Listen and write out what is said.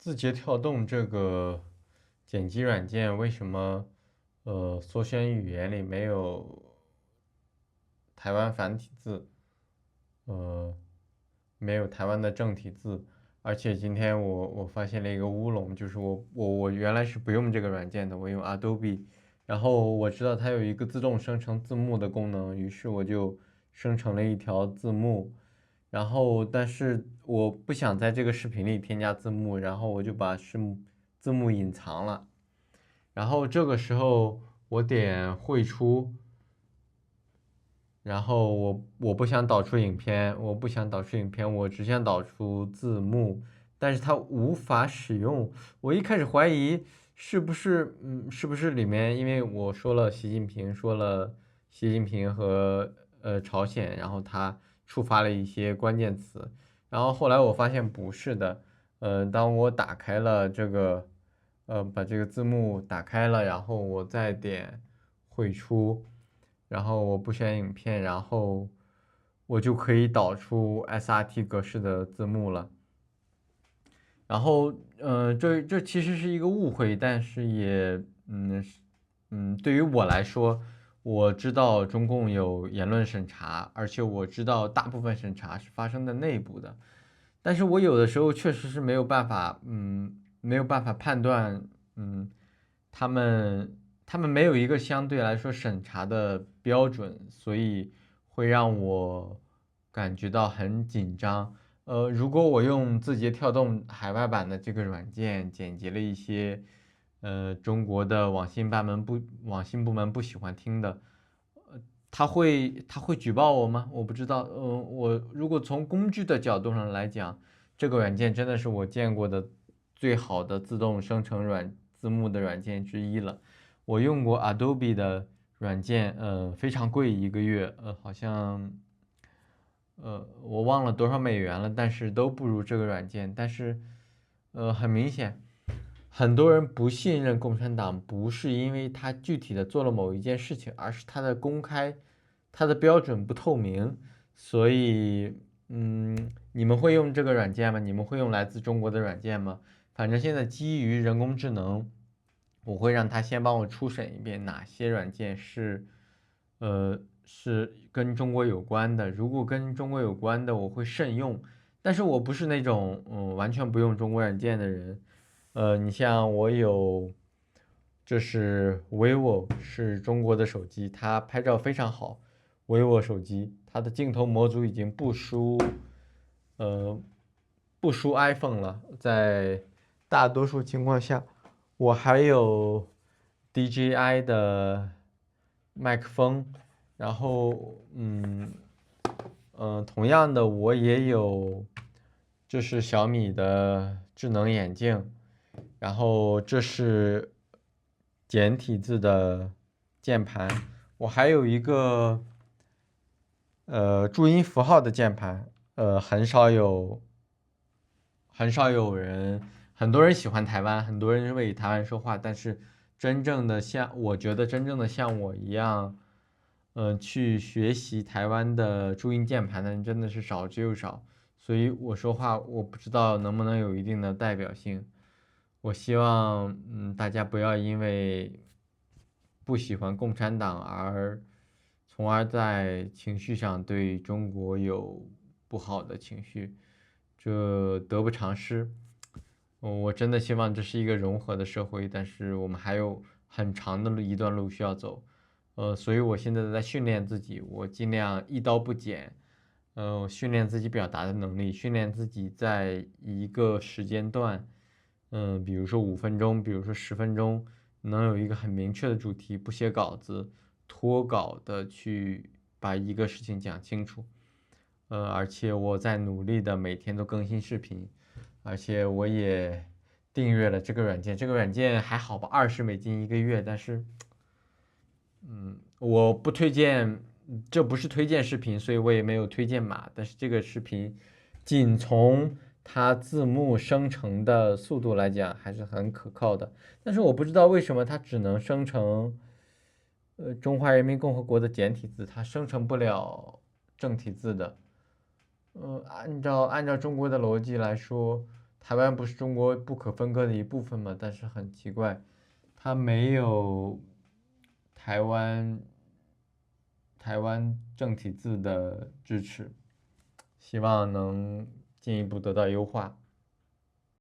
字节跳动这个剪辑软件为什么缩选语言里没有台湾繁体字，呃没有台湾的正体字？而且今天我发现了一个乌龙，就是我原来是不用这个软件的，我用 Adobe，然后我知道它有一个自动生成字幕的功能，于是我就生成了一条字幕。然后但是我不想在这个视频里添加字幕，然后我就把字幕隐藏了。然后这个时候我点汇出，然后我不想导出影片，我不想导出影片，我只想导出字幕，但是它无法使用。我一开始怀疑是不是里面，因为我说了习近平，说了习近平和朝鲜，然后它触发了一些关键词，然后后来我发现不是的。当我打开了这个，把这个字幕打开了，然后我再点汇出。然后我不选影片，然后我就可以导出 SRT 格式的字幕了。然后，这其实是一个误会，但是也，对于我来说，我知道中共有言论审查，而且我知道大部分审查是发生在内部的，但是我有的时候确实是没有办法判断，嗯，他们他们没有一个相对来说审查的标准，所以会让我感觉到很紧张。如果我用字节跳动海外版的这个软件剪辑了一些，中国的网信部门不喜欢听的，他会举报我吗？我不知道。我如果从工具的角度上来讲，这个软件真的是我见过的最好的自动生成字幕的软件之一了。我用过 Adobe 的软件，非常贵，一个月，好像我忘了多少美元了，但是都不如这个软件。但是，很明显，很多人不信任共产党，不是因为他具体的做了某一件事情，而是他的公开，他的标准不透明。所以，你们会用这个软件吗？你们会用来自中国的软件吗？反正现在基于人工智能，我会让他先帮我初审一遍哪些软件是跟中国有关的。如果跟中国有关的，我会慎用。但是我不是那种完全不用中国软件的人。你像我有，这是 vivo，是中国的手机，它拍照非常好。vivo 手机它的镜头模组已经呃不输 iPhone 了，在大多数情况下。我还有 DJI 的麦克风，然后同样的我也有，这是小米的智能眼镜，然后这是简体字的键盘，我还有一个注音符号的键盘，很少有人，很多人喜欢台湾，很多人为台湾说话，但是我觉得真正的像我一样，去学习台湾的注音键盘的人真的是少之又少，所以我说话我不知道能不能有一定的代表性。我希望大家不要因为不喜欢共产党从而在情绪上对中国有不好的情绪，这得不偿失。我真的希望这是一个融合的社会，但是我们还有很长的一段路需要走。所以我现在在训练自己，我尽量一刀不剪，训练自己表达的能力，训练自己在一个时间段，比如说5分钟，比如说10分钟，能有一个很明确的主题，不写稿子，脱稿的去把一个事情讲清楚。而且我在努力的每天都更新视频，而且我也订阅了这个软件，这个软件还好吧，$20一个月，但是，我不推荐，这不是推荐视频，所以我也没有推荐码。但是这个视频，仅从它字幕生成的速度来讲，还是很可靠的。但是我不知道为什么它只能生成，中华人民共和国的简体字，它生成不了正体字的。按照中国的逻辑来说，台湾不是中国不可分割的一部分嘛？但是很奇怪，它没有台湾正体字的支持，希望能进一步得到优化。